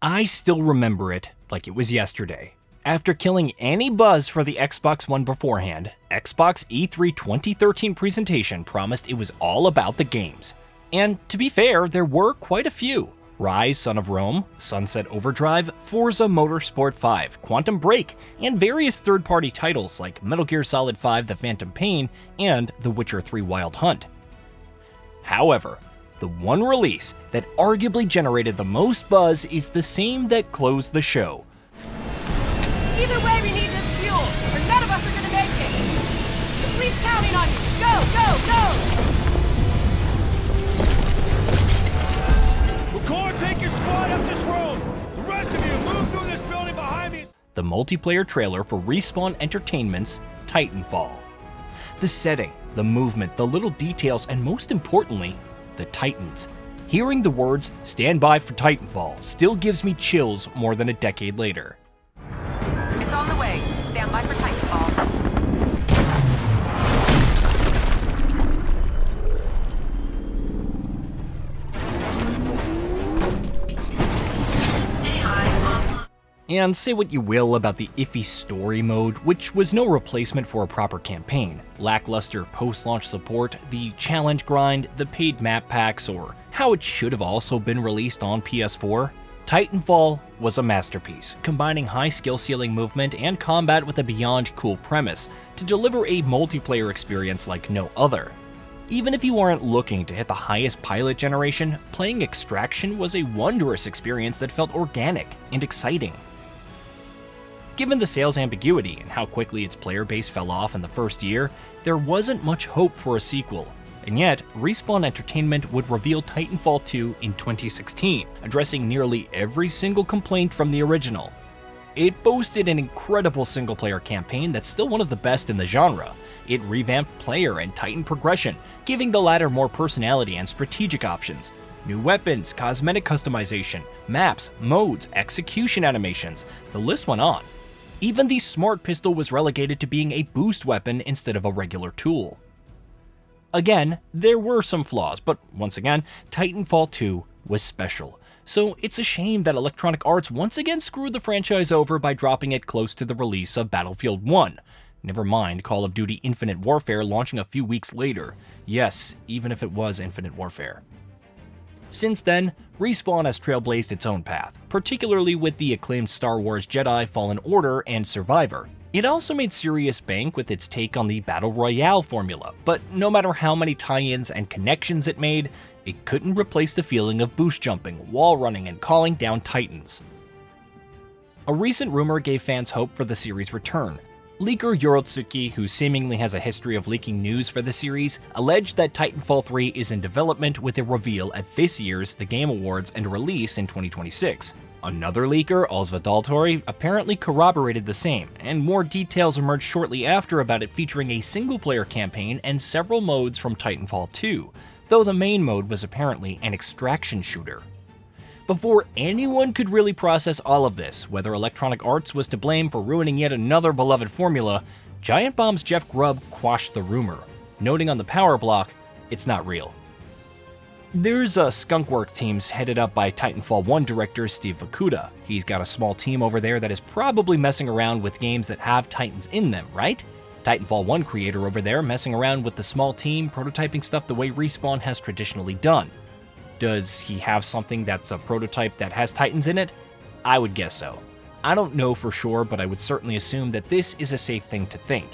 I still remember it like it was yesterday. After killing any buzz for the Xbox One beforehand, Xbox E3 2013 presentation promised it was all about the games. And to be fair, there were quite a few. Rise, Son of Rome, Sunset Overdrive, Forza Motorsport 5, Quantum Break, and various third-party titles like Metal Gear Solid 5 The Phantom Pain and The Witcher 3 Wild Hunt. However, the one release that arguably generated the most buzz is the same that closed the show. Either way, we need this fuel, or none of us are gonna make it! The fleet's counting on you! Go, go, go! McCord, take your squad up this road! The rest of you, move through this building behind me! The multiplayer trailer for Respawn Entertainment's Titanfall. The setting, the movement, the little details, and most importantly, the Titans. Hearing the words, "Stand by for Titanfall," still gives me chills more than a decade later. It's on the way. Stand by for Titanfall. And say what you will about the iffy story mode, which was no replacement for a proper campaign, lackluster post-launch support, the challenge grind, the paid map packs, or how it should have also been released on PS4, Titanfall was a masterpiece, combining high skill ceiling movement and combat with a beyond cool premise to deliver a multiplayer experience like no other. Even if you aren't looking to hit the highest pilot generation, playing Extraction was a wondrous experience that felt organic and exciting. Given the sales ambiguity and how quickly its player base fell off in the first year, there wasn't much hope for a sequel. And yet, Respawn Entertainment would reveal Titanfall 2 in 2016, addressing nearly every single complaint from the original. It boasted an incredible single-player campaign that's still one of the best in the genre. It revamped player and Titan progression, giving the latter more personality and strategic options. New weapons, cosmetic customization, maps, modes, execution animations, the list went on. Even the Smart Pistol was relegated to being a boost weapon instead of a regular tool. Again, there were some flaws, but once again, Titanfall 2 was special. So it's a shame that Electronic Arts once again screwed the franchise over by dropping it close to the release of Battlefield 1. Never mind Call of Duty Infinite Warfare launching a few weeks later. Yes, even if it was Infinite Warfare. Since then, Respawn has trailblazed its own path, particularly with the acclaimed Star Wars Jedi, Fallen Order, and Survivor. It also made serious bank with its take on the Battle Royale formula, but no matter how many tie-ins and connections it made, it couldn't replace the feeling of boost jumping, wall running, and calling down Titans. A recent rumor gave fans hope for the series' return. Leaker Yorotsuki, who seemingly has a history of leaking news for the series, alleged that Titanfall 3 is in development with a reveal at this year's The Game Awards and release in 2026. Another leaker, Osvaldatori, apparently corroborated the same, and more details emerged shortly after about it featuring a single-player campaign and several modes from Titanfall 2, though the main mode was apparently an extraction shooter. Before anyone could really process all of this, whether Electronic Arts was to blame for ruining yet another beloved formula, Giant Bomb's Jeff Grubb quashed the rumor, noting on the power block, "It's not real." There's a skunkwork teams headed up by Titanfall 1 director Steve Fukuda. He's got a small team over there that is probably messing around with games that have Titans in them, right? Titanfall 1 creator over there messing around with the small team, prototyping stuff the way Respawn has traditionally done. Does he have something that's a prototype that has Titans in it? I would guess so. I don't know for sure, but I would certainly assume that this is a safe thing to think.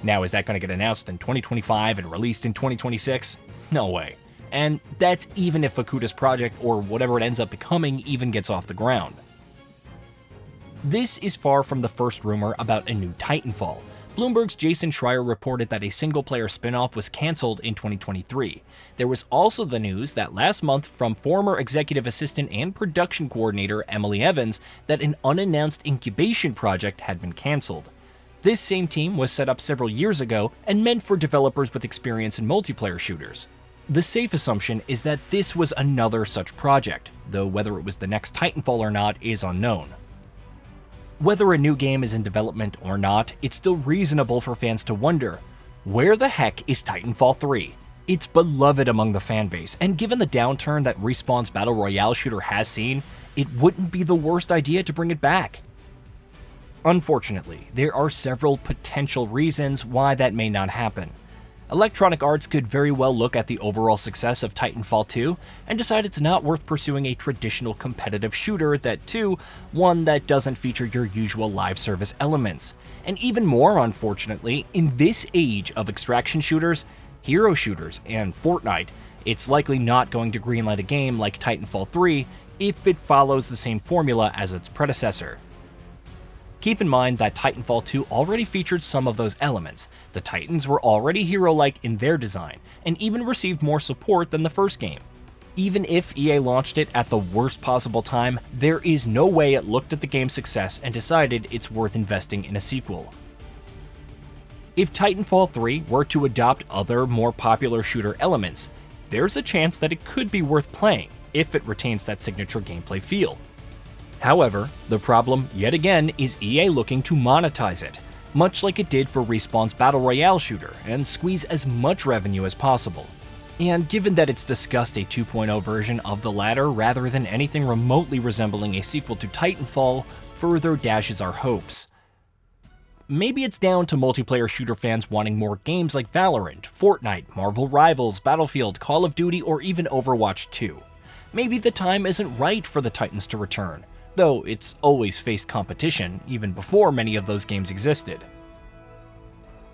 Now, is that going to get announced in 2025 and released in 2026? No way. And that's even if Fukuda's project, or whatever it ends up becoming, even gets off the ground. This is far from the first rumor about a new Titanfall. Bloomberg's Jason Schreier reported that a single-player spin-off was cancelled in 2023. There was also the news that last month from former executive assistant and production coordinator Emily Evans that an unannounced incubation project had been cancelled. This same team was set up several years ago and meant for developers with experience in multiplayer shooters. The safe assumption is that this was another such project, though whether it was the next Titanfall or not is unknown. Whether a new game is in development or not, it's still reasonable for fans to wonder, where the heck is Titanfall 3? It's beloved among the fanbase, and given the downturn that Respawn's Battle Royale shooter has seen, it wouldn't be the worst idea to bring it back. Unfortunately, there are several potential reasons why that may not happen. Electronic Arts could very well look at the overall success of Titanfall 2 and decide it's not worth pursuing a traditional competitive shooter one that doesn't feature your usual live service elements. And even more unfortunately, in this age of extraction shooters, hero shooters, and Fortnite, it's likely not going to greenlight a game like Titanfall 3 if it follows the same formula as its predecessor. Keep in mind that Titanfall 2 already featured some of those elements. The Titans were already hero-like in their design, and even received more support than the first game. Even if EA launched it at the worst possible time, there is no way it looked at the game's success and decided it's worth investing in a sequel. If Titanfall 3 were to adopt other, more popular shooter elements, there's a chance that it could be worth playing if it retains that signature gameplay feel. However, the problem, yet again, is EA looking to monetize it, much like it did for Respawn's Battle Royale shooter, and squeeze as much revenue as possible. And given that it's discussed a 2.0 version of the latter rather than anything remotely resembling a sequel to Titanfall, further dashes our hopes. Maybe it's down to multiplayer shooter fans wanting more games like Valorant, Fortnite, Marvel Rivals, Battlefield, Call of Duty, or even Overwatch 2. Maybe the time isn't right for the Titans to return, though it's always faced competition even before many of those games existed.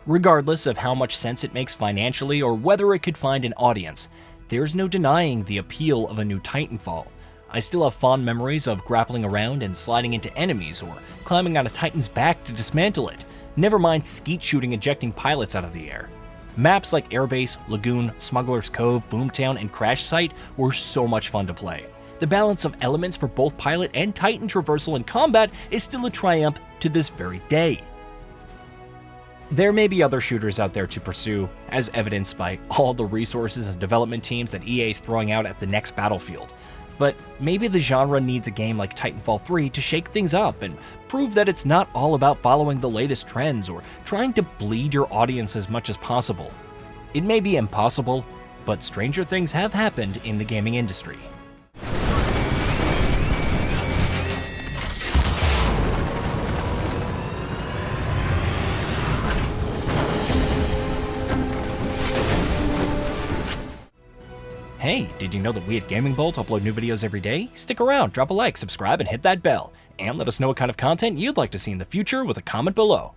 Regardless of how much sense it makes financially or whether it could find an audience, there's no denying the appeal of a new Titanfall. I still have fond memories of grappling around and sliding into enemies or climbing on a Titan's back to dismantle it, never mind skeet shooting ejecting pilots out of the air. Maps like Airbase, Lagoon, Smuggler's Cove, Boomtown, and Crash Site were so much fun to play. The balance of elements for both pilot and Titan traversal and combat is still a triumph to this very day. There may be other shooters out there to pursue, as evidenced by all the resources and development teams that EA is throwing out at the next Battlefield, but maybe the genre needs a game like Titanfall 3 to shake things up and prove that it's not all about following the latest trends or trying to bleed your audience as much as possible. It may be impossible, but stranger things have happened in the gaming industry. Hey, did you know that we at Gaming Bolt upload new videos every day? Stick around, drop a like, subscribe, and hit that bell. And let us know what kind of content you'd like to see in the future with a comment below.